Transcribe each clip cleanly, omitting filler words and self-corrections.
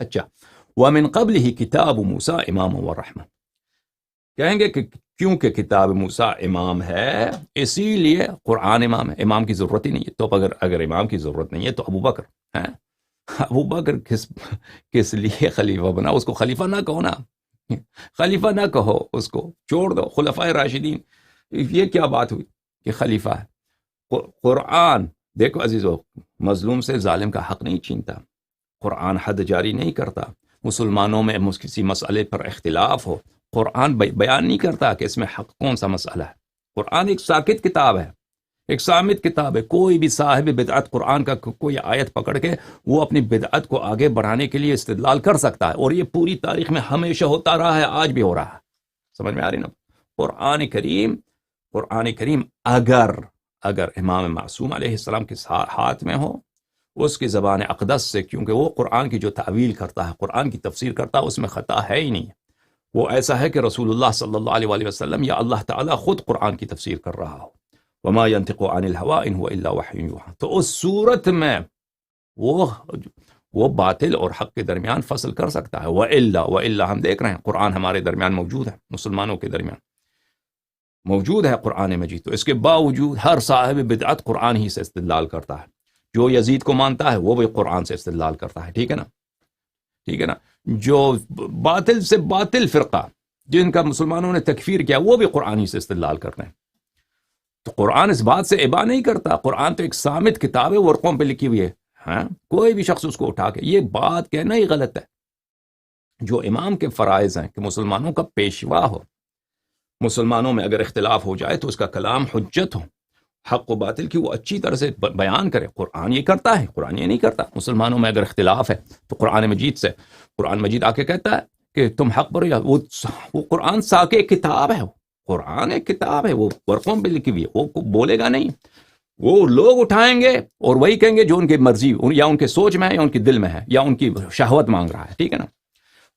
اچھا، وَمِن قَبْلِهِ کتاب موسیٰ اماما ورحمہ، کہیں گے کہ کیونکہ کتاب موسیٰ امام ہے اسی لیے قرآن امام ہے، امام کی ضرورت ہی نہیں ہے۔ تو اگر امام کی ضرورت نہیں ہے تو ابو بکر ہیں، ابو بکر کس لیے خلیفہ بنا؟ اس کو خلیفہ نہ کہو نا، خلیفہ نہ کہو، اس کو چھوڑ دو، خلفائے راشدین۔ یہ کیا بات ہوئی کہ خلیفہ ہے؟ قرآن دیکھو عزیزو، مظلوم سے ظالم کا حق نہیں چھینتا، قرآن حد جاری نہیں کرتا، مسلمانوں میں کسی مسئلے پر اختلاف ہو، قرآن بیان نہیں کرتا کہ اس میں حق کون سا مسئلہ ہے۔ قرآن ایک ساکت کتاب ہے، ایک صامت کتاب ہے۔ کوئی بھی صاحب بدعت قرآن کا کوئی آیت پکڑ کے وہ اپنی بدعت کو آگے بڑھانے کے لیے استدلال کر سکتا ہے، اور یہ پوری تاریخ میں ہمیشہ ہوتا رہا ہے، آج بھی ہو رہا ہے۔ سمجھ میں آ رہی نا؟ قرآن کریم اگر امام معصوم علیہ السلام کے ہاتھ میں ہو، اس کی زبان اقدس سے، کیونکہ وہ قرآن کی جو تعویل کرتا ہے، قرآن کی تفسیر کرتا ہے، اس میں خطا ہے ہی نہیں۔ وہ ایسا ہے کہ رسول اللہ صلی اللہ علیہ وآلہ وسلم یا اللہ تعالیٰ خود قرآن کی تفسیر کر رہا ہو، وما ينطق عن الهوى ان هو الا وحی یوحى، تو اس صورت میں وہ باطل اور حق کے درمیان فصل کر سکتا ہے۔ وَإِلَّا ہم دیکھ رہے ہیں قرآن ہمارے درمیان موجود ہے، مسلمانوں کے درمیان موجود ہے قرآن مجید، تو اس کے باوجود ہر صاحب بدعت قرآن ہی سے استدلال کرتا ہے۔ جو یزید کو مانتا ہے وہ بھی قرآن سے استدلال کرتا ہے، ٹھیک ہے نا؟ ٹھیک ہے نا؟ جو باطل سے باطل فرقہ جن کا مسلمانوں نے تکفیر کیا، وہ بھی قرآن ہی سے استدلال کرتے ہیں۔ تو قرآن اس بات سے ابا نہیں کرتا، قرآن تو ایک صامت کتاب ہے، ورقوں پہ لکھی ہوئی ہے، ہاں؟ کوئی بھی شخص اس کو اٹھا کے یہ بات کہنا ہی غلط ہے۔ جو امام کے فرائض ہیں کہ مسلمانوں کا پیشوا ہو، مسلمانوں میں اگر اختلاف ہو جائے تو اس کا کلام حجت ہو، حق و باطل کی وہ اچھی طرح سے بیان کرے۔ قرآن یہ کرتا ہے، قرآن یہ نہیں کرتا۔ مسلمانوں میں اگر اختلاف ہے تو قرآن مجید آ کے کہتا ہے کہ تم حق پر ہو، وہ قرآن ساکہ کتاب ہے، قرآن ایک کتاب ہے، وہ ورقوں پہ لکھی ہوئی ہے، وہ بولے گا نہیں، وہ لوگ اٹھائیں گے اور وہی کہیں گے جو ان کی مرضی یا ان کے سوچ میں ہے یا ان کے دل میں ہے یا ان کی شہوت مانگ رہا ہے، ٹھیک ہے نا؟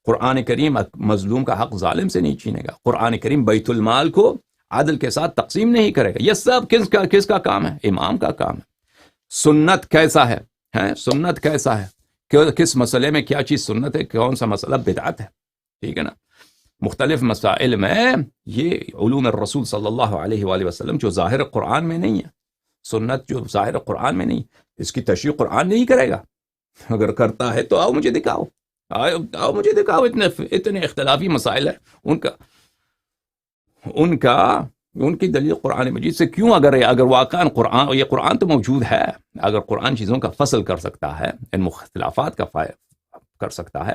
قرآن کریم مظلوم کا حق ظالم سے نہیں چھینے گا۔ قرآن کریم بیت المال کو عدل کے ساتھ تقسیم نہیں کرے گا۔ یہ سب کس کا کام ہے؟ امام کا کام ہے۔ سنت کیسا ہے؟ سنت کیسا ہے؟ کس مسئلے میں کیا چیز سنت ہے، کون سا مسئلہ بدعت ہے، ٹھیک ہے نا؟ مختلف مسائل میں یہ علوم الرسول صلی اللہ علیہ وآلہ وسلم جو ظاہر قرآن میں نہیں ہے، سنت جو ظاہر قرآن میں نہیں، اس کی تشریح قرآن نہیں کرے گا۔ اگر کرتا ہے تو آؤ مجھے دکھاؤ، آؤ مجھے دکھاؤ۔ اتنے اختلافی مسائل ہیں ان کی دلیل قرآن مجید سے کیوں؟ اگر واقعا یہ قرآن تو موجود ہے، اگر قرآن چیزوں کا فصل کر سکتا ہے، ان مختلفات کا کر سکتا ہے،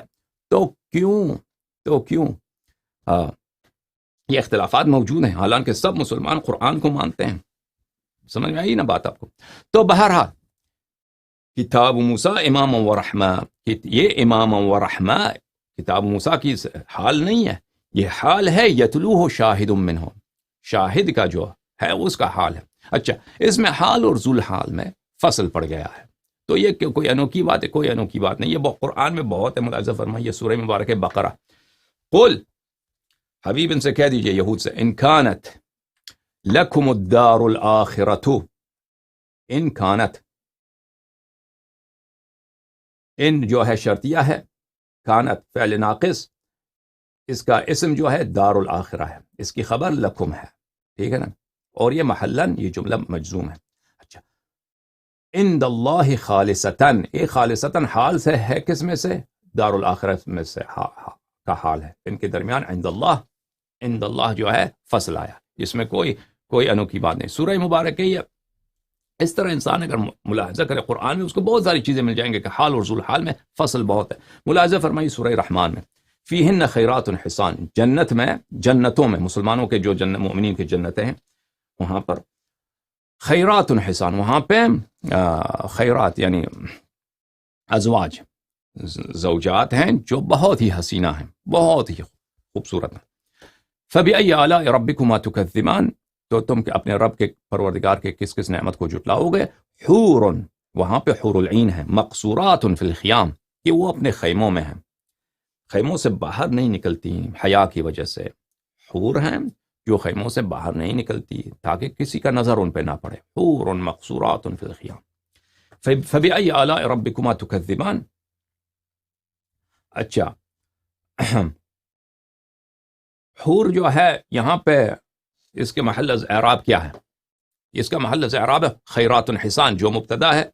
تو کیوں یہ اختلافات موجود ہیں، حالانکہ سب مسلمان قرآن کو مانتے ہیں۔ سمجھ میں آئی نا بات آپ کو؟ تو بہرحال کتاب موسیٰ امام و رحمہ، یہ امام و رحمہ کتاب موسیٰ کی حال نہیں ہے، یہ حال ہے یتلوہ شاہد منہ، شاہد کا جو ہے اس کا حال ہے۔ اچھا، اس میں حال اور ذو الحال میں فصل پڑ گیا ہے، تو یہ کوئی انوکھی بات ہے؟ کوئی انوکھی بات نہیں، یہ قرآن میں بہت ہے۔ ملاحظہ فرمائیے سورہ مبارک بقرہ، قل، حبیب ان سے کہہ دیجئے، یہود سے، ان کانت لکم الدار الآخرۃ، ان کانت، ان جو ہے شرطیہ ہے، کانت فعل ناقص، اس کا اسم جو ہے دار الآخرہ ہے، اس کی خبر لکم ہے، ٹھیک ہے نا؟ اور یہ محلاً یہ جملہ مجزوم ہے۔ اچھا، عند اللہ خالصتاً، یہ خالصتاً حال سے ہے، کس میں سے؟ دار الآخرہ میں سے کا حال ہے، ان کے درمیان عند اللہ جو ہے فصل آیا، اس میں کوئی انوکھی بات نہیں۔ سورہ مبارک ہے یہ، اس طرح انسان اگر ملاحظہ کرے قرآن میں اس کو بہت ساری چیزیں مل جائیں گے کہ حال اور ذو الحال میں فصل بہت ہے۔ ملاحظہ فرمائی سورہ رحمان میں، فیہن خیرات حسان، جنت میں، جنتوں میں، مسلمانوں کے جو مومنین کی جنتیں ہیں وہاں پر خیرات حسان، وہاں پہ خیرات یعنی ازواج، زوجات ہیں جو بہت ہی حسینہ ہیں، بہت ہی خوبصورت ہیں۔ فبأي آلاء ربكما تكذبان، تو تم اپنے رب کے پروردگار کے کس نعمت کو جھٹلاؤ گے؟ حور، وہاں پہ حور العین ہیں، مقصورات فی الخیام، کہ وہ اپنے خیموں میں ہیں، خیموں سے باہر نہیں نکلتی حیا کی وجہ سے، حور ہیں جو خیموں سے باہر نہیں نکلتی تاکہ کسی کا نظر ان پہ نہ پڑے، حور مقصورات فی الخیام۔ فبأي آلاء ربكما تكذبان، اچھا حور جو ہے یہاں پہ اس کے محل اعراب کیا ہے؟ اس کا محل اعراب ہے خیرات حسان، جو مبتدا ہے،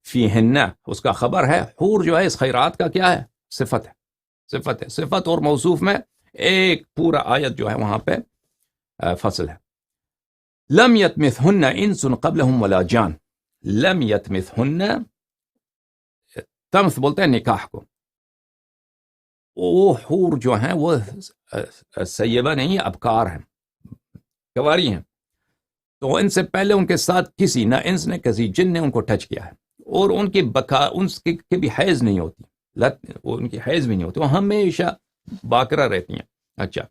فیہن اس کا خبر ہے، حور جو ہے اس خیرات کا کیا ہے؟ صفت ہے، صفت ہے، صفت اور موصوف میں ایک پورا آیت جو ہے وہاں پہ فصل ہے. لم یتمثہن انس قبلہم ولا جان. لم یتمثہن، تمث بولتے ہیں نکاح کو. وہ حور جو ہیں وہ سیبہ نہیں، ابکار ہیں، کنواری ہیں، تو ان سے پہلے ان کے ساتھ کسی نہ انس نے کسی جن نے ان کو ٹچ کیا ہے، اور ان کی ان کی بھی حیض نہیں ہوتی، ان کی حیض بھی نہیں ہوتی، وہ ہمیشہ باقرہ رہتی ہیں. اچھا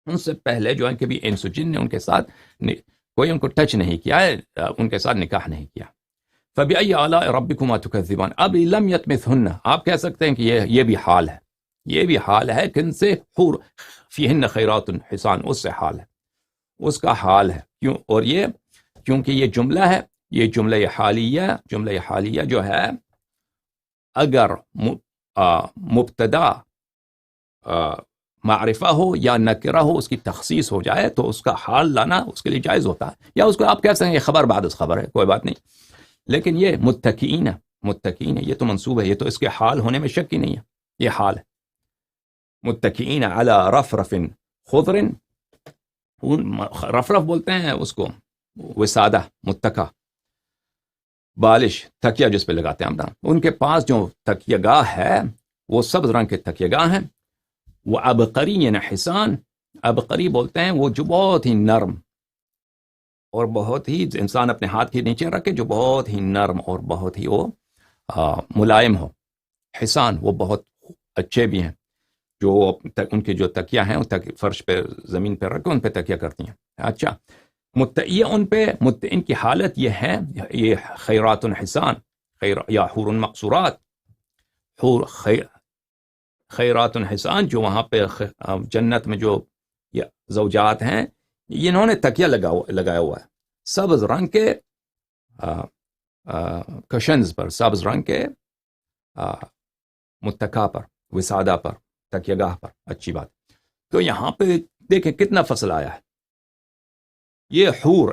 ان سے پہلے جو ان کے بھی انس و جن نے ان کے ساتھ کوئی ان کو ٹچ نہیں کیا ہے، ان کے ساتھ نکاح نہیں کیا. فَبِأَيِّ آلَاءِ رَبِّكُمَا تُكَذِّبَانِ. اب لم یتمثہن آپ کہہ سکتے ہیں کہ یہ بھی حال ہے، یہ بھی حال ہے کن سے؟ حور فیہن خیرات حسان، اس سے حال ہے، اس کا حال ہے. کیوں؟ اور یہ کیونکہ یہ جملہ ہے، یہ جملہ حالیہ جو ہے اگر مبتدا معرفہ ہو یا نکرہ ہو، اس کی تخصیص ہو جائے تو اس کا حال لانا اس کے لیے جائز ہوتا ہے، یا اس کو آپ کہہ سکتے ہیں یہ خبر بعد از خبر ہے، کوئی بات نہیں. لیکن یہ متکئین ہے، یہ تو منصوب ہے، یہ تو اس کے حال ہونے میں شک ہی نہیں ہے، یہ حال ہے. متکئین علی رفرف خضر، رفرف بولتے ہیں اس کو وسادہ، متکا، بالش، تکیہ جس پہ لگاتے ہیں ہم. ان کے پاس جو تکیہ گاہ ہے وہ سبز رنگ کے تکیہ گاہ ہیں. وہ عبقری حسان، عبقری بولتے ہیں وہ جو بہت ہی نرم اور بہت ہی انسان اپنے ہاتھ کے نیچے رکھے، جو بہت ہی نرم اور بہت ہی وہ ملائم ہو. حسان وہ بہت اچھے بھی ہیں، جو ان کے جو تکیہ ہیں فرش پہ زمین پہ رکھ کے ان پہ تکیہ کرتی ہیں. اچھا متعیہ ان پہ، ان کی حالت یہ ہے، یہ خیرات حسان، یا حور مقصورات، حور خیرات حسان، جو وہاں پہ جنت میں جو زوجات ہیں، انہوں نے تکیہ لگایا ہوا ہے سبز رنگ کے کشنز پر، سبز رنگ کے متکا پر، وسادہ پر، تکیہ گاہ پر. اچھی بات. تو یہاں پہ دیکھیں کتنا فصل آیا ہے. یہ حور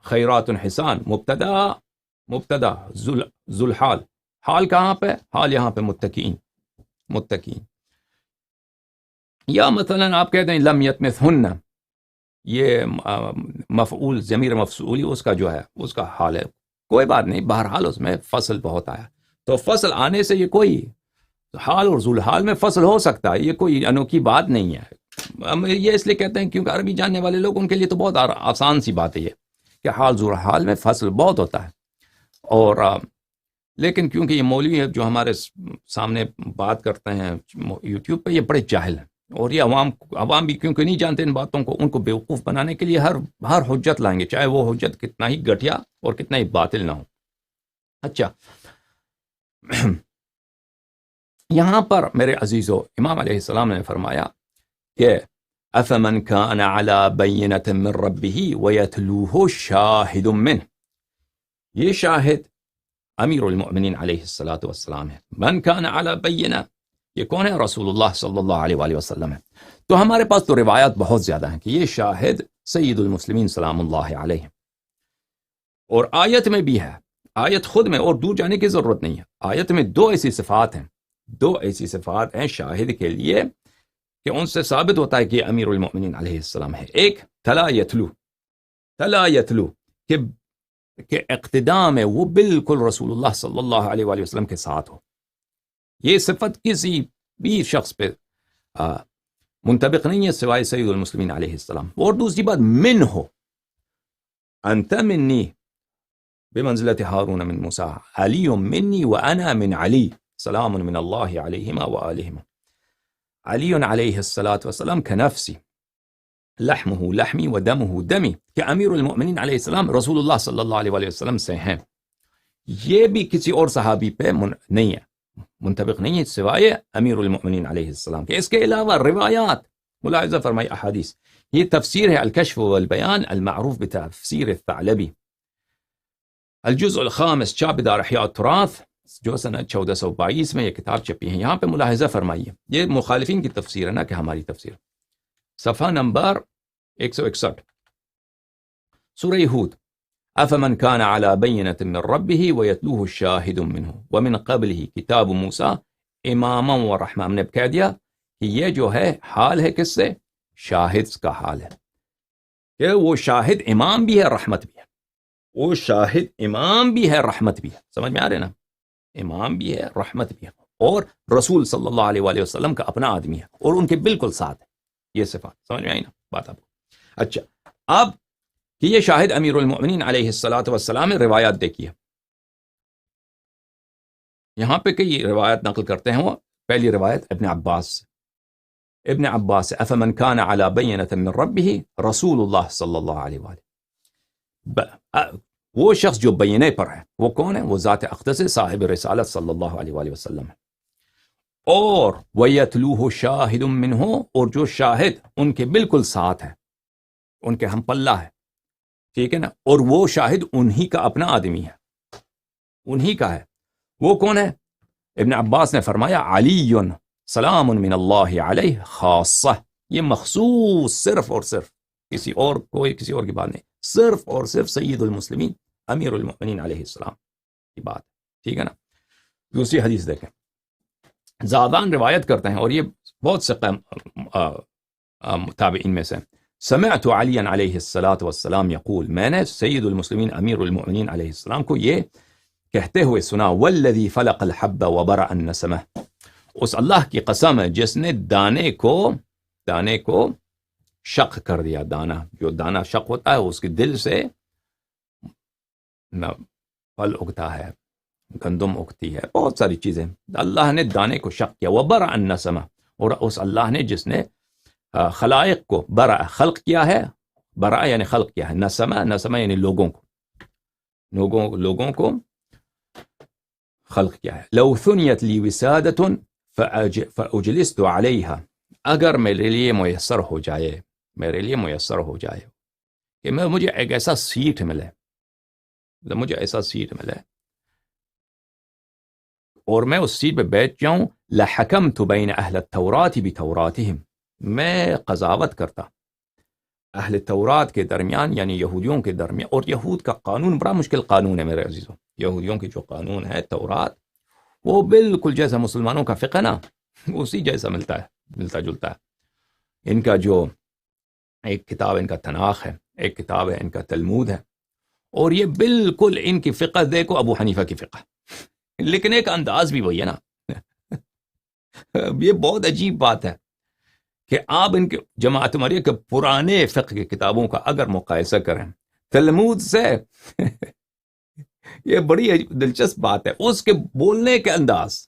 خیرات حسان مبتدا ذوالحال، حال کہاں پہ؟ حال یہاں پہ متکئین. یا مثلا آپ کہتے ہیں لم یتمثہن، یہ مفعول ضمیر مفصولی اس کا جو ہے اس کا حال ہے. کوئی بات نہیں، بہرحال اس میں فصل بہت آیا. تو فصل آنے سے یہ کوئی حال اور ذوالحال میں فصل ہو سکتا ہے، یہ کوئی انوکھی بات نہیں ہے. ہم یہ اس لیے کہتے ہیں کیونکہ عربی جاننے والے لوگ ان کے لیے تو بہت آسان سی بات ہے یہ کہ حال ذوالحال میں فصل بہت ہوتا ہے. اور لیکن کیونکہ یہ مولوی ہے جو ہمارے سامنے بات کرتے ہیں یوٹیوب پہ، یہ بڑے جاہل ہیں، اور یہ عوام بھی کیونکہ نہیں جانتے ان باتوں کو، ان کو بیوقوف بنانے کے لیے ہر حجت لائیں گے، چاہے وہ حجت کتنا ہی گھٹیا اور کتنا ہی باطل نہ ہو. اچھا یہاں پر میرے عزیزو امام علیہ السلام نے فرمایا کہ افمن کان علی بینۃ من ربہ ویتلوہ شاہد منہ. یہ شاہد امیر المؤمنین علیہ السلام ہے. من کان علی بینہ، یہ کون ہے؟ رسول اللہ صلی اللہ علیہ وآلہ وسلم ہے. تو ہمارے پاس تو روایات بہت زیادہ ہیں کہ یہ شاہد سید المسلمین سلام اللہ علیہ. اور آیت میں بھی ہے، آیت خود میں، اور دور جانے کی ضرورت نہیں ہے. آیت میں دو ایسی صفات ہیں شاہد کے لیے کہ ان سے ثابت ہوتا ہے کہ امیر المؤمنین علیہ السلام ہے. ایک تلا یتلو کہ اقتداء میں وہ بالکل رسول اللہ صلی اللہ علیہ وآلہ وسلم کے ساتھ ہو. یہ صفت کسی بھی شخص پہ منطبق نہیں ہے سوائے سید المسلمین علیہ السلام. اور دوسری بات من ہو، انت منی بمنزلت ہارون من موسیٰ، علی منی وانا من علی، سلام من اللہ علیہما وآلہما. علی علیہ السلام کنفسی، لحمہ لحمی و دمہ دمی، کہ امیر المؤمنین علیہ السلام رسول اللہ صلی اللہ علیہ وسلم سے ہیں. یہ بھی کسی اور صحابی پہ نہیں ہے، منطبق نہیں ہے سوائے امیر المؤمنین علیہ السلام کے. اس کے علاوہ روایات ملاحظہ فرمائی، احادیث. یہ تفسیر ہے الکشف والبیان المعروف بتفسیر الثعلبی، الجزء الخامس، چاپ دار احیاء التراث، جو سنہ 1422 میں یہ کتاب چھپی ہے. یہاں پہ ملاحظہ فرمائیے، یہ مخالفین کی تفسیر ہے نا کہ ہماری تفسیر. صفحہ نمبر 161 سورہ ہود. افمن كان على بينة من ربه ويتلوه شاهد منه ومن قبله کتاب موسیٰ اماما ورحمہ. ہم نے کہہ دیا کہ یہ جو ہے حال ہے کس سے؟ شاہد کا حال ہے، کہ وہ شاہد امام بھی ہے رحمت بھی ہے. وہ شاہد امام بھی ہے رحمت بھی ہے. سمجھ میں آ رہے نا؟ امام بھی ہے رحمت بھی ہے، اور رسول صلی اللہ علیہ وآلہ وسلم کا اپنا آدمی ہے اور ان کے بالکل ساتھ ہے. یہ صفات سمجھ میں آئی نا بات آپ کو؟ اچھا، اب کہ یہ شاہد امیر المؤمنین علیہ الصلوۃ والسلام روایات دیکھیے. یہاں پہ کئی روایت نقل کرتے ہیں. وہ پہلی روایت ابن عباس سے. ابن عباس افمن كان على بينة من ربه رسول اللہ صلی اللہ علیہ وآلہ. وہ شخص جو بینے پر ہے وہ کون ہے؟ وہ ذات اقدس صاحب رسالت صلی اللہ علیہ وآلہ وسلم ہے. اور وَيَتْلُوهُ شَاهِدٌ مِّنْهُ، اور جو شاہد ان کے بالکل ساتھ ہے، ان کے ہم پلہ ہے، ٹھیک ہے نا، اور وہ شاہد انہی کا اپنا آدمی ہے، انہی کا ہے. وہ کون ہے؟ ابن عباس نے فرمایا علی سلام من اللہ علیہ خاصہ. یہ مخصوص صرف اور صرف کسی اور کی بات نہیں، صرف اور صرف سید المسلمین امیر المؤمنین علیہ السلام کی بات، ٹھیک ہے نا. دوسری حدیث دیکھیں. زادان روایت کرتے ہیں، اور یہ بہت سے تابعین میں سے. سمعت علی علیہ الصلاۃ والسلام یقول، میں نے سید المسلمین امیر المؤمنین علیہ السلام کو یہ کہتے ہوئے سنا، والذی فلق الحب وبرأ النسمہ، اس اللہ کی قسم ہے جس نے دانے کو شق کر دیا. جو دانہ شق ہوتا ہے اس کے دل سے پھل اگتا ہے، گندم اگتی ہے، بہت ساری چیزیں. اللہ نے دانے کو شق کیا. وبرأ النسمہ، اور اس اللہ نے جس نے خلائق کو برا خلق کیا ہے. برا یعنی خلق کیا ہے. نسمہ یعنی لوگوں کو خلق کیا ہے. لو ثنیت لی وسادۃ فاجلست علیہا، اگر میرے لیے میسر ہو جائے کہ مجھے ایک ایسا سیٹ ملے، اور میں اس سیٹ پہ بیٹھ جاؤں، لحکمت بین اہل التوراۃ بتوراتہم، میں قضاوت کرتا اہل تورات کے درمیان، یعنی یہودیوں کے درمیان. اور یہود کا قانون بڑا مشکل قانون ہے میرے عزیزوں. یہودیوں کی جو قانون ہے تورات، وہ بالکل جیسا مسلمانوں کا فقہ نا، اسی جیسا ملتا جلتا ہے. ان کا جو ایک کتاب ان کا تناخ ہے، ایک کتاب ہے ان کا تلمود ہے، اور یہ بالکل ان کی فقہ دیکھو ابو حنیفہ کی فقہ، لیکن ایک انداز بھی وہی ہے نا. یہ بہت عجیب بات ہے کہ آپ ان کے جماعت عمریہ کے پرانے فقہ کی کتابوں کا اگر مقایسہ کریں تلمود سے، یہ بڑی دلچسپ بات ہے. اس کے بولنے کے انداز،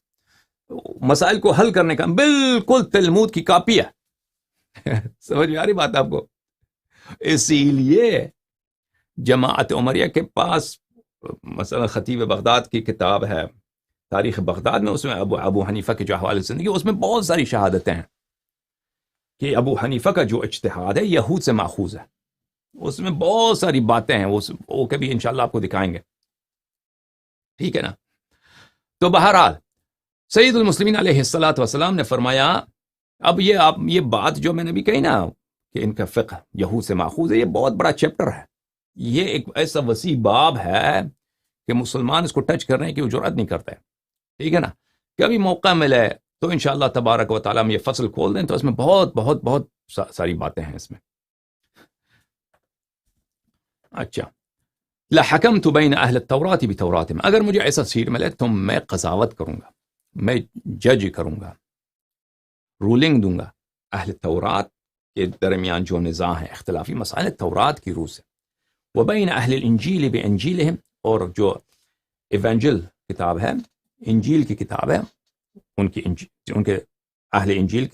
مسائل کو حل کرنے کا بالکل تلمود کی کاپی ہے. سمجھ میں آ رہی بات آپ کو؟ اسی لیے جماعت عمریہ کے پاس مثلا خطیب بغداد کی کتاب ہے تاریخ بغداد میں، اس میں ابو حنیفہ کے جو حوالے زندگی، اس میں بہت ساری شہادتیں ہیں کہ ابو حنیفہ کا جو اجتہاد ہے یہود سے ماخوذ ہے. اس میں بہت ساری باتیں ہیں، وہ کبھی انشاءاللہ آپ کو دکھائیں گے، ٹھیک ہے نا. تو بہرحال سید المسلمین علیہ الصلاۃ والسلام نے فرمایا، اب یہ بات جو میں نے بھی کہی نا کہ ان کا فقہ یہود سے ماخوذ ہے، یہ بہت بڑا چیپٹر ہے. یہ ایک ایسا وسیع باب ہے کہ مسلمان اس کو ٹچ کرنے کی جرأت نہیں کرتے، ٹھیک ہے نا. کبھی موقع ملے تو انشاءاللہ تبارک و تعالیٰ ہم یہ فصل کھول دیں تو اس میں بہت بہت بہت ساری باتیں ہیں اس میں. اچھا، لحکمت بین اہل التوراۃ بتوراتہم، اگر مجھے ایسا سیٹ ملے تو میں قضاوت کروں گا، میں جج کروں گا، رولنگ دوں گا اہل تورات کے درمیان جو نزاع ہیں، اختلافی مسائل تورات کی روح سے. وبین اہل الانجیل بانجیلہم، اور جو ایونجل کتاب ہے، انجیل کی کتاب ہے، ان کے اہل انجیل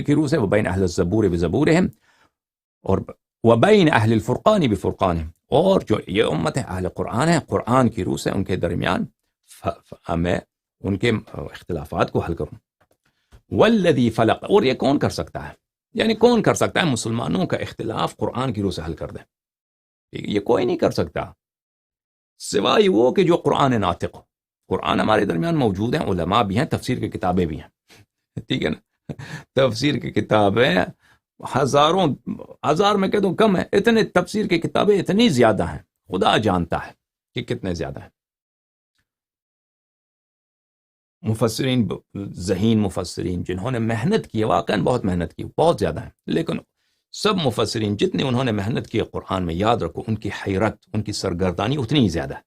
کی روح سے. وبین اہل الزبور بزبورہم، اور وبین اہل الفرقان بفرقانہم، اور جو یہ امت ہے اہل قرآن ہے، قرآن کی روح سے ان کے درمیان میں ان کے اختلافات کو حل کروں. والذی فلق، اور یہ کون کر سکتا ہے، یعنی کون کر سکتا ہے مسلمانوں کا اختلاف قرآن کی روح سے حل کر دے؟ یہ کوئی نہیں کر سکتا سوائے وہ کہ جو قرآن ناطق ہو. قرآن ہمارے درمیان موجود ہیں، علماء بھی ہیں، تفسیر کی کتابیں بھی ہیں، ٹھیک ہے نا، تفسیر کی کتابیں ہزاروں، ہزار میں کہہ دوں کم ہے، اتنے تفسیر کی کتابیں اتنی زیادہ ہیں، خدا جانتا ہے کہ کتنے زیادہ ہیں۔ مفسرین، ذہین مفسرین جنہوں نے محنت کی، واقعاً بہت محنت کی، بہت زیادہ ہیں، لیکن سب مفسرین جتنے انہوں نے محنت کی قرآن میں، یاد رکھو ان کی حیرت، ان کی سرگردانی اتنی ہی زیادہ ہے۔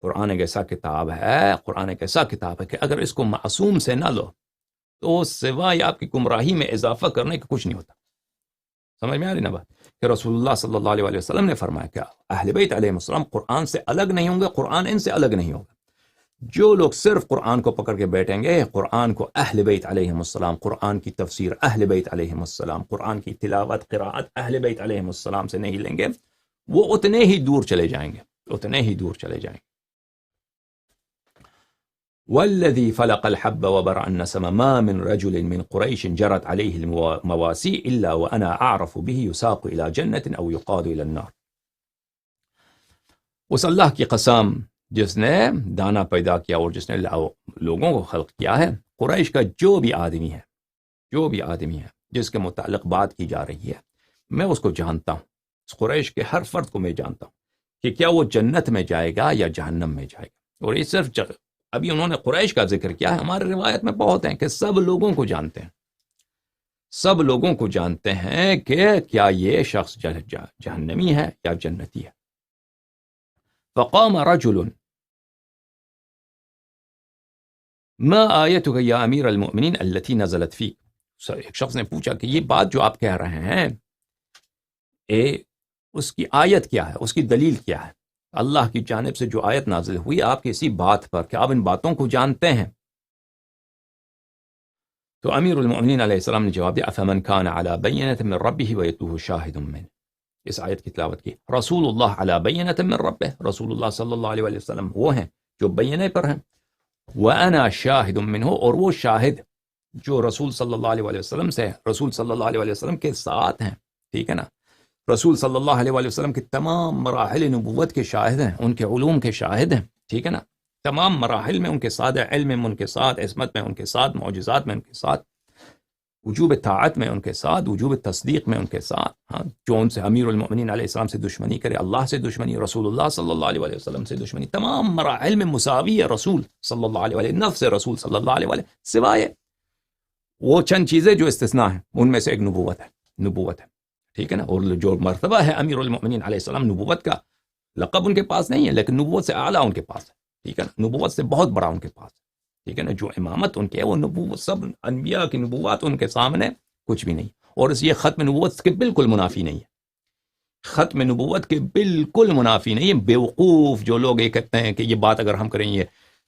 قرآن ایک ایسا کتاب ہے، قرآن ایک ایسا کتاب ہے کہ اگر اس کو معصوم سے نہ لو تو سوائے آپ کی گمراہی میں اضافہ کرنے کا کچھ نہیں ہوتا۔ سمجھ میں آ رہی نا بات کہ رسول اللہ صلی اللہ علیہ وسلم نے فرمایا کہ اہل بیت علیہ السلام قرآن سے الگ نہیں ہوں گے، قرآن ان سے الگ نہیں ہوگا۔ جو لوگ صرف قرآن کو پکڑ کے بیٹھیں گے، قرآن کو اہل بیت علیہ السلام، قرآن کی تفسیر اہل بیت علیہ السلام، قرآن کی تلاوت قراءت اہل بیت علیہ السلام سے نہیں لیں گے، وہ اتنے ہی دور چلے جائیں گے، اتنے ہی دور چلے جائیں گے۔ والذي فلق الحب وبرأ النسم ما من رجل من قريش جرت عليه المواسي إلا وأنا أعرف به يساق إلى جنة أو يقاد إلى النار۔ اس اللہ کی قسم جس نے دانا پیدا کیا اور جس نے لوگوں کو خلق کیا ہے، قریش کا جو بھی آدمی ہے جس کے متعلق بات کی جا رہی ہے، میں اس کو جانتا ہوں، اس قریش کے ہر فرد کو میں جانتا ہوں کہ کیا وہ جنت میں جائے گا یا جہنم میں جائے گا۔ اور یہ صرف ابھی انہوں نے قریش کا ذکر کیا ہے، ہمارے روایت میں بہت ہیں کہ سب لوگوں کو جانتے ہیں، سب لوگوں کو جانتے ہیں کہ کیا یہ شخص جہنمی ہے یا جنتی ہے۔ فقام رجل ما آیتک یا امیر المؤمنین التي نزلت فیک۔ ایک شخص نے پوچھا کہ یہ بات جو آپ کہہ رہے ہیں، اس کی آیت کیا ہے، اس کی دلیل کیا ہے؟ اللہ کی جانب سے جو آیت نازل ہوئی آپ کی اسی بات پر کہ آپ ان باتوں کو جانتے ہیں۔ تو امیر المؤمنین علیہ السلام نے جواب دیا افمن کان علی بینۃ من ربہ ویتلوہ شاہد منہ۔ اس آیت کی تلاوت کی، رسول اللہ علی بینۃ من ربہ، رسول اللہ صلی اللہ علیہ وسلم وہ ہیں جو بینے پر ہیں، وانا شاہد منہ، اور وہ شاہد جو رسول صلی اللہ علیہ وسلم سے، رسول صلی اللہ علیہ وسلم کے ساتھ ہیں، ٹھیک ہے نا، رسول صلی اللہ علیہ وسلم کے تمام مراحل نبوت کے شاہد ہیں، ان کے علوم کے شاہد ہیں، ٹھیک ہے نا، تمام مراحل میں ان کے ساتھ، علم میں ان کے ساتھ، عصمت میں ان کے ساتھ، معجزات میں ان کے ساتھ، وجوب طاعت میں ان کے ساتھ، وجوب تصدیق میں ان کے ساتھ، ہاں، جو ان سے امیر المؤمنین علیہ السلام سے دشمنی کرے، اللہ سے دشمنی، رسول اللہ صلی اللہ علیہ وسلم سے دشمنی، تمام مراحل میں مساوی ہے رسول صلی اللہ علیہ وسلم، نفس رسول صلی اللہ علیہ وسلم، سوائے وہ چند چیزیں جو استثناء ہیں، ان میں سے ایک نبوت ہے، ٹھیک ہے نا۔ اور جو مرتبہ ہے امیر المؤمنین علیہ السلام، نبوت کا لقب ان کے پاس نہیں ہے، لیکن نبوت سے اعلیٰ ان کے پاس ہے، ٹھیک ہے نا، نبوت سے بہت بڑا ان کے پاس ہے، ٹھیک ہے نا، جو امامت ان کے ہے وہ نبوت، سب انبیاء کی نبوات ان کے سامنے کچھ بھی نہیں، اور یہ ختم نبوت کے بالکل منافی نہیں ہے، ختم نبوت کے بالکل منافی نہیں ہے۔ بیوقوف جو لوگ یہ کہتے ہیں کہ یہ بات اگر ہم کریں یہ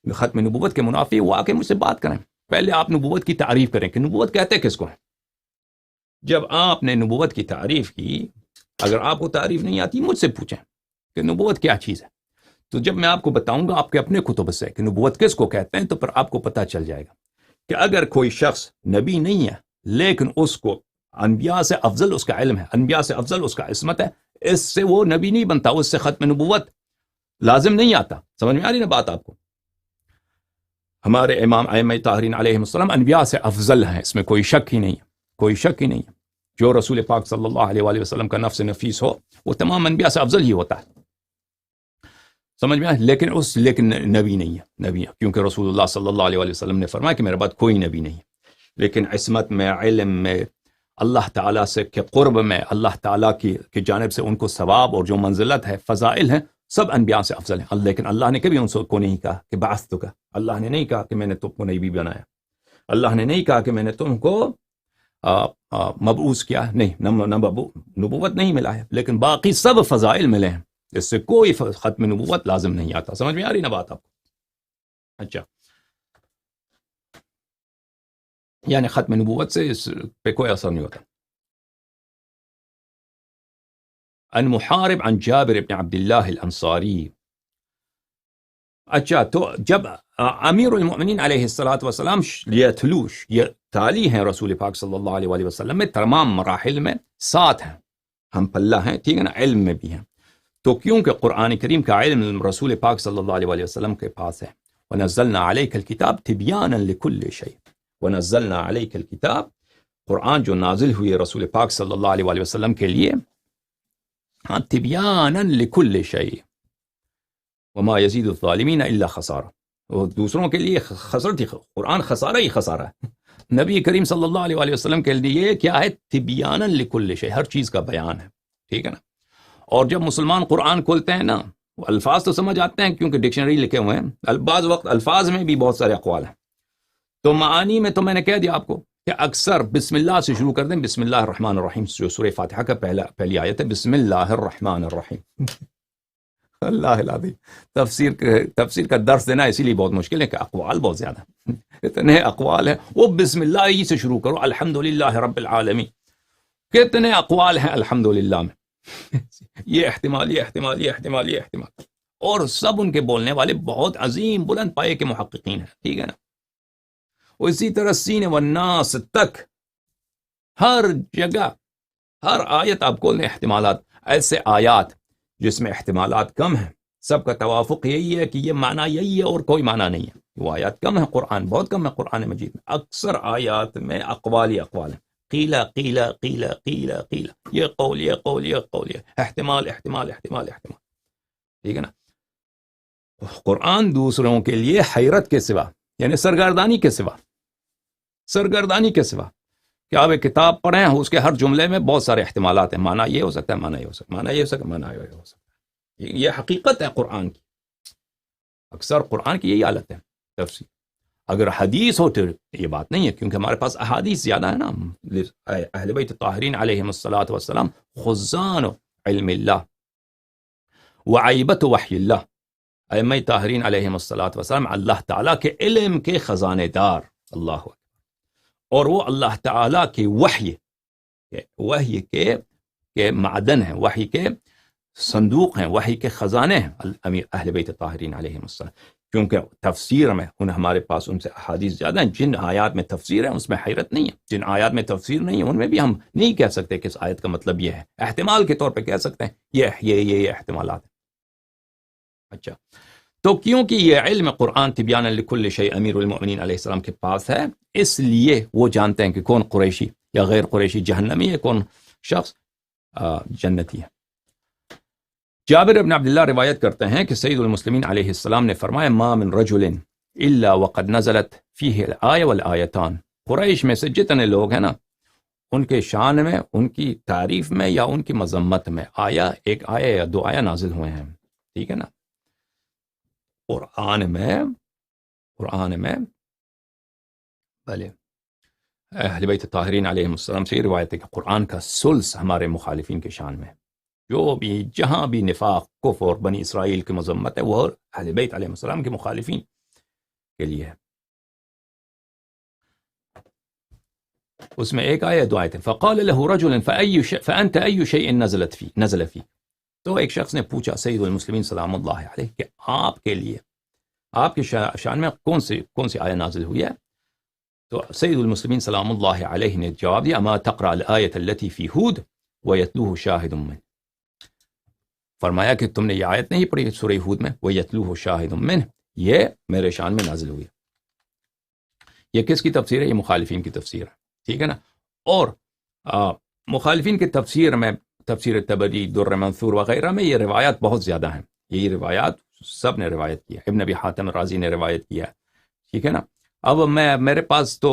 ختم نبوت کے منافی، وہ آ کے مجھ سے بات کریں، پہلے آپ نبوت کی تعریف کریں کہ نبوت کہتے کس کو ہیں۔ جب آپ نے نبوت کی تعریف کی، اگر آپ کو تعریف نہیں آتی مجھ سے پوچھیں کہ نبوت کیا چیز ہے، تو جب میں آپ کو بتاؤں گا آپ کے اپنے کتب سے کہ نبوت کس کو کہتے ہیں، تو پھر آپ کو پتہ چل جائے گا کہ اگر کوئی شخص نبی نہیں ہے لیکن اس کو انبیاء سے افضل اس کا علم ہے، انبیاء سے افضل اس کا عصمت ہے، اس سے وہ نبی نہیں بنتا، اس سے ختم نبوت لازم نہیں آتا۔ سمجھ میں آ رہی نا بات آپ کو؟ ہمارے امام ائمہ طاہرین علیہ السلام انبیاء سے افضل ہیں، اس میں کوئی شک ہی نہیں ہے، کوئی شک ہی نہیں ہے۔ جو رسول پاک صلی اللہ علیہ وآلہ وسلم کا نفس نفیس ہو وہ تمام انبیاء سے افضل ہی ہوتا ہے، سمجھ میں آئے، لیکن نبی نہیں ہے، نبی ہے کیونکہ رسول اللہ صلی اللہ علیہ وآلہ وسلم نے فرمایا کہ میرے بعد کوئی نبی نہیں ہے، لیکن عصمت میں، علم میں، اللہ تعالیٰ سے کے قرب میں، اللہ تعالیٰ کی جانب سے ان کو ثواب اور جو منزلت ہے، فضائل ہیں، سب انبیاء سے افضل ہیں۔ لیکن اللہ نے کبھی ان کو نہیں کہا کہ بعثتک، اللہ نے نہیں کہا کہ میں نے تم کو نبی بنایا، اللہ نے نہیں کہا کہ میں نے تم کو مبعوث کیا، نہیں، نبوت نہیں ملا ہے، لیکن باقی سب فضائل ملے ہیں، اس سے کوئی ختم نبوت لازم نہیں آتا۔ سمجھ میں آ رہی نا بات آپ کو؟ اچھا، یعنی ختم نبوت سے اس پہ کوئی اثر نہیں ہوتا۔ عن محارب عن جابر بن عبد اللہ الانصاری۔ اچھا، تو جب امیر المؤمنین علیہ السلام یہ تالی ہیں رسول پاک صلی اللہ علیہ وآلہ وسلم میں، تمام مراحل میں ساتھ ہیں، ہم پلہ ہیں، ٹھیک ہے نا، علم میں بھی ہیں، تو کیونکہ قرآن کریم کا علم رسول پاک صلی اللہ علیہ وسلم کے پاس ہے. وَنَزَّلْنَا عَلَيْكَ الْكِتَابَ تِبْيَانًا لِكُلِّ شَيْءٍ. وَنَزَّلْنَا عَلَيْكَ الْكِتَابَ، قرآن جو نازل ہوئی رسول پاک صلی اللہ علیہ وسلم کے لیے، ہاں، تِبْيَانًا لِكُلِّ شَيْءٍ وَمَا يَزِيدُ الظَّالِمِينَ إِلَّا خَسَارًا. وہ دوسروں کے لیے خسارت ہی، قرآن خسارہ ہی خسارہ ہے. نبی کریم صلی اللہ علیہ وسلم کے لیے کیا ہے؟ تبیانا لکل شیء، ہر چیز کا بیان ہے. ٹھیک ہے نا. اور جب مسلمان قرآن کھولتے ہیں نا، وہ الفاظ تو سمجھ آتے ہیں کیونکہ ڈکشنری لکھے ہوئے ہیں. بعض وقت الفاظ میں بھی بہت سارے اقوال ہیں. تو معانی میں تو میں نے کہہ دیا آپ کو کہ اکثر بسم اللہ سے شروع کر دیں. بسم اللہ الرحمن الرحیم جو سورہ فاتحہ کا پہلی آیت ہے، بسم اللہ الرحمن الرحیم. اللہ العظیم، تفسیر کا درس دینا اسی لیے بہت مشکل ہے کہ اقوال بہت زیادہ ہیں. اتنے اقوال ہیں. وہ بسم اللہ ہی سے شروع کرو، الحمدللہ رب العالمین. کتنے اقوال ہیں الحمدللہ میں. یہ احتمال، یہ احتمال، یہ احتمال، یہ احتمال، اور سب ان کے بولنے والے بہت عظیم بلند پائے کے محققین ہیں. ٹھیک ہے نا. اسی طرح سین والناس تک ہر جگہ، ہر آیت آپ کو احتمالات. ایسے آیات جس میں احتمالات کم ہیں، سب کا توافق یہی ہے کہ یہ معنی یہی ہے اور کوئی معنی نہیں ہے. وہ آیات کم ہے، قرآن بہت کم ہے. قرآن مجید میں اکثر آیات میں اقوال ہی اقوال ہیں. قیلا قیلا قیلا قیلا قیلا، یہ قول، یہ قول، یہ قول، یہ احتمال، احتمال، احتمال، احتمال. ٹھیک ہے نا. قرآن دوسروں کے لیے حیرت کے سوا، یعنی سرگردانی کے سوا، سرگردانی کے سوا کہ آپ ایک کتاب پڑھیں، اس کے ہر جملے میں بہت سارے احتمالات ہیں. معنی یہ ہو سکتا ہے، معنی یہ ہو سکتا ہے، معنی یہ ہو سکتا ہے، معنی یہ ہو سکتا ہے. یہ حقیقت ہے قرآن کی. اکثر قرآن کی یہی حالت ہے تفسیر. اگر حدیث ہو تو یہ بات نہیں ہے، کیونکہ ہمارے پاس احادیث زیادہ ہے نا. اہل بیت طاہرین علیہم الصلاۃ والسلام خزان علم اللہ وعیبت وحی اللہ. ائمہ طاہرین علیہم الصلاۃ والسلام اللہ تعالیٰ کے علم کے خزانے دار. اللہ اکبر. اور وہ اللہ تعالیٰ کی وحی کے معدن ہیں، وحی کے صندوق ہیں، وحی کے خزانے ہیں اہل بیت طاہرین علیہم السلام. کیونکہ تفسیر میں ہمارے پاس ان سے احادیث زیادہ ہیں. جن آیات میں تفسیر ہے اس میں حیرت نہیں ہے، جن آیات میں تفسیر نہیں ہے ان میں بھی ہم نہیں کہہ سکتے کہ اس آیت کا مطلب یہ ہے. احتمال کے طور پہ کہہ سکتے ہیں یہ احتمالات ہیں. اچھا، تو کیونکہ یہ علم قرآن تبیان لکل شیء امیر المؤمنین علیہ السلام کے پاس ہے، اس لیے وہ جانتے ہیں کہ کون قریشی یا غیر قریشی جہنمی ہے، کون شخص جنتی ہے. جابر بن عبداللہ روایت کرتے ہیں کہ سید المسلمین علیہ السلام نے فرمایا ما من رجل الا وقد نزلت فیہ الآیہ والآیتان. قریش میں سے جتنے لوگ ہیں نا، ان کے شان میں، ان کی تعریف میں یا ان کی مذمت میں ایک آیہ یا دو آیہ نازل ہوئے ہیں. ٹھیک ہے نا. قرآن میں بھلے اہل بیت طاہرین علیہ السلام سے روایت ہے کہ قرآن کا ثلث ہمارے مخالفین کے شان میں. جو بھی جہاں بھی نفاق، کفر اور بنی اسرائیل کی مذمت ہے، وہ اہل بیت علیہ السلام کے مخالفین کے لیے ہے. اس میں ایک آیت، دو آیتیں. فقال له رجل فأنت أي شيء نزل فيه. تو ایک شخص نے پوچھا سید المسلمین سلام اللہ علیہ کہ آپ کے لیے، آپ کے شان میں کون سی آیت نازل ہوئی ہے؟ تو سید المسلمین سلام اللہ علیہ نے جواب دیا ما تقرأ الآیت التي في ہود ويتلوه شاہد منه. فرمایا کہ تم نے یہ آیت نہیں پڑھی سورہ ہود میں، وَيَتْلُوهُ شَاهِدٌ مِّنْهُ، یہ میرے شان میں نازل ہوئی. یہ کس کی تفسیر ہے؟ یہ مخالفین کی تفسیر ہے. ٹھیک ہے نا. اور مخالفین کی تفسیر میں تفسیر طبری، در منثور وغیرہ میں یہ روایات بہت زیادہ ہیں. یہی روایات سب نے روایت کیا. ابن ابی حاتم رازی نے روایت کیا. ٹھیک ہے نا. اب میرے پاس تو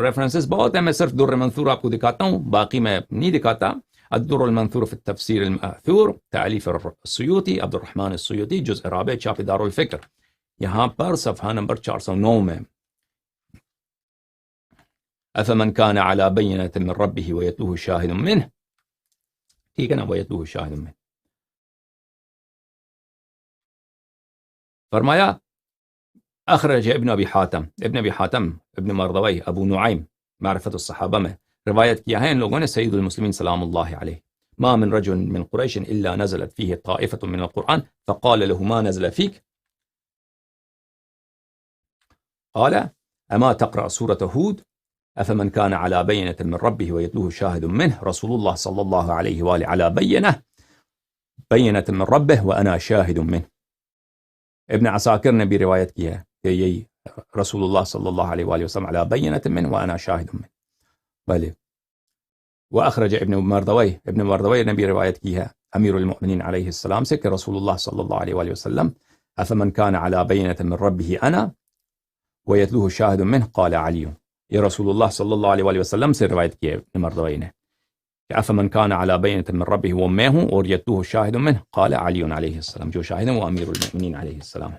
ریفرنسز بہت ہیں، میں صرف در منثور آپ کو دکھاتا ہوں، باقی میں نہیں دکھاتا. الدر المنثور في التفسير المأثور، تألیف السیوطی، عبد الرحمن السیوطی، جزء رابع، چھاپ دار الفکر. یہاں پر صفحہ نمبر 409 میں أفمن كان على بينة من ربه ويتلوه شاهد منه. ٹھیک ہے نا، ويتلوه شاهد منه. فرمایا اخرج ابن ابی حاتم ابن مردوی، ابو نعیم معرفت الصحابہ میں روایت کیا ہے ان لوگوں نے سید المسلمین سلام اللہ علیہ ما من رجل من قریش الا نزلت فيه طائفة من القرآن فقال له ما نزل فيك قال اما تقرأ سورة هود افمن كان على بينة من ربه ويتلوه شاهد منه رسول الله صلى الله عليه وآله على بينة بینۃ من ربہ وانا شاہد منہ. ابن عساکر نے بھی روایت کی ہے کہ یہی رسول اللہ صلی اللہ علیہ وآلہ وسلم علی بینۃ منہ وانا شاہد منہ. بلے. واخرج ابن مردوی نے بھی روایت کی ہے امیر المؤمنین علیہ السلام سے کہ رسول اللہ صلی اللہ علیہ وآلہ وسلم افمن كان على بینۃ من ربہ انا ویتلوہ شاہد منہ قال علی. یہ رسول اللہ صلی اللہ علیہ وآلہ وسلم سے روایت کی ہے ابن مردوی نے کہ افمن كان على بینۃ من ربہ وہ میں ہوں اور یتلوہ شاہد منہ قال علی علیہ السلام. جو شاہد ہیں وہ امیر المؤمنین علیہ السلام.